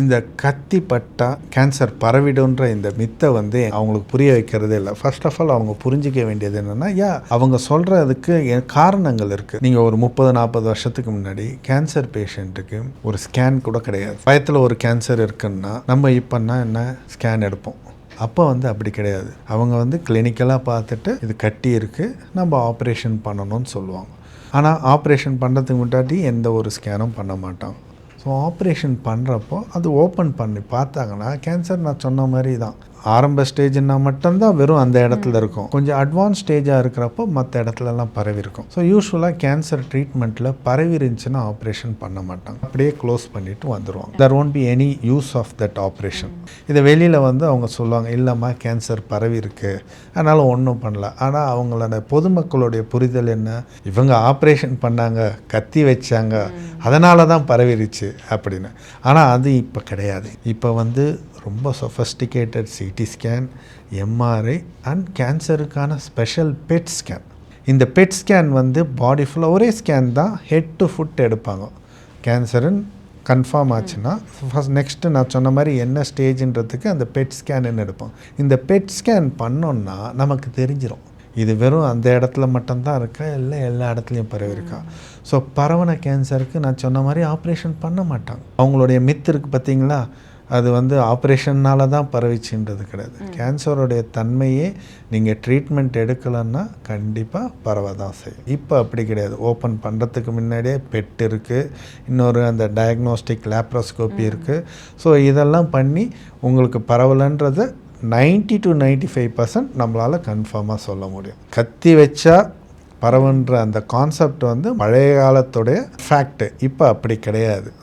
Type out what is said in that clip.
இந்த கத்தி பட்டா கேன்சர் பரவிடுன்ற இந்த மித்தை வந்து அவங்களுக்கு புரிய வைக்கிறதே இல்லை. ஃபர்ஸ்ட் ஆஃப் ஆல் அவங்க புரிஞ்சிக்க வேண்டியது என்னென்னா, அவங்க சொல்கிறதுக்கு காரணங்கள் இருக்குது. நீங்கள் ஒரு 30-40 வருஷத்துக்கு முன்னாடி கேன்சர் பேஷண்ட்டுக்கு ஒரு ஸ்கேன் கூட கிடையாது. வயத்தில் ஒரு கேன்சர் இருக்குன்னா நம்ம இப்போன்னா என்ன ஸ்கேன் எடுப்போம். அப்போ வந்து அப்படி கிடையாது. அவங்க வந்து கிளினிக்கலாக பார்த்துட்டு இது கட்டி இருக்குது, நம்ம ஆப்ரேஷன் பண்ணணும்னு சொல்லுவாங்க. ஆனால் ஆப்ரேஷன் பண்ணுறதுக்கு முன்னாடி எந்த ஒரு ஸ்கேனும் பண்ண மாட்டாங்க. ஸோ ஆப்ரேஷன் பண்ணுறப்போ அது ஓப்பன் பண்ணி பார்த்தாங்கன்னா கேன்சர் நான் சொன்ன மாதிரி தான். ஆரம்ப ஸ்டேஜ்னா மட்டும்தான் வெறும் அந்த இடத்துல இருக்கும். கொஞ்சம் அட்வான்ஸ் ஸ்டேஜாக இருக்கிறப்போ மற்ற இடத்துலலாம் பரவி இருக்கும். ஸோ யூஸ்வலாக கேன்சர் ட்ரீட்மெண்ட்டில் பரவி இருந்துச்சுன்னா ஆப்ரேஷன் பண்ண மாட்டாங்க, அப்படியே க்ளோஸ் பண்ணிவிட்டு வந்துடுவாங்க. There won't be any use of that operation. இதை வெளியில் வந்து அவங்க சொல்லுவாங்க, இல்லைம்மா கேன்சர் பரவி இருக்குது அதனால் ஒன்றும் பண்ணல. ஆனால் அவங்களோட பொதுமக்களுடைய புரிதல் என்ன, இவங்க ஆப்ரேஷன் பண்ணாங்க, கத்தி வச்சாங்க, அதனால தான் பரவிருச்சு அப்படின்னு. ஆனால் அது இப்போ கிடையாது. இப்போ வந்து ரொம்ப sophisticated CT scan, MRI and கேன்சருக்கான ஸ்பெஷல் பெட் ஸ்கேன். இந்த பெட் ஸ்கேன் வந்து பாடி ஃபுல்லாக ஒரே ஸ்கேன் தான், ஹெட் டு ஃபுட் எடுப்பாங்க. கேன்சருன்னு கன்ஃபார்ம் ஆச்சுன்னா ஃபஸ்ட் நெக்ஸ்ட்டு நான் சொன்ன மாதிரி என்ன ஸ்டேஜுன்றதுக்கு அந்த பெட் ஸ்கேனுன்னு எடுப்போம். இந்த பெட் ஸ்கேன் பண்ணோன்னா நமக்கு தெரிஞ்சிடும் இது வெறும் அந்த இடத்துல மட்டும்தான் இருக்கா இல்லை எல்லா இடத்துலையும் பரவி இருக்கா. ஸோ பரவன கேன்சருக்கு நான் சொன்ன மாதிரி ஆப்ரேஷன் பண்ண மாட்டாங்க. அவங்களுடைய மித்து இருக்குது பார்த்தீங்களா, அது வந்து ஆப்ரேஷன்னால தான் பரவிச்சுன்றது கிடையாது. கேன்சருடைய தன்மையே நீங்கள் ட்ரீட்மெண்ட் எடுக்கலைன்னா கண்டிப்பாக பரவ தான் செய்யும். இப்போ அப்படி கிடையாது. ஓப்பன் பண்ணுறதுக்கு முன்னாடியே பெட் இருக்குது, இன்னொரு அந்த டயக்னோஸ்டிக் லேப்ரோஸ்கோப்பி இருக்குது. ஸோ இதெல்லாம் பண்ணி உங்களுக்கு பரவலைன்றதை 90 to 95% நம்மளால் கன்ஃபார்மாக சொல்ல முடியும். கத்தி வச்சா பரவுன்ற அந்த கான்செப்ட் வந்து பழைய காலத்துடைய ஃபேக்ட்டு, இப்போ அப்படி கிடையாது.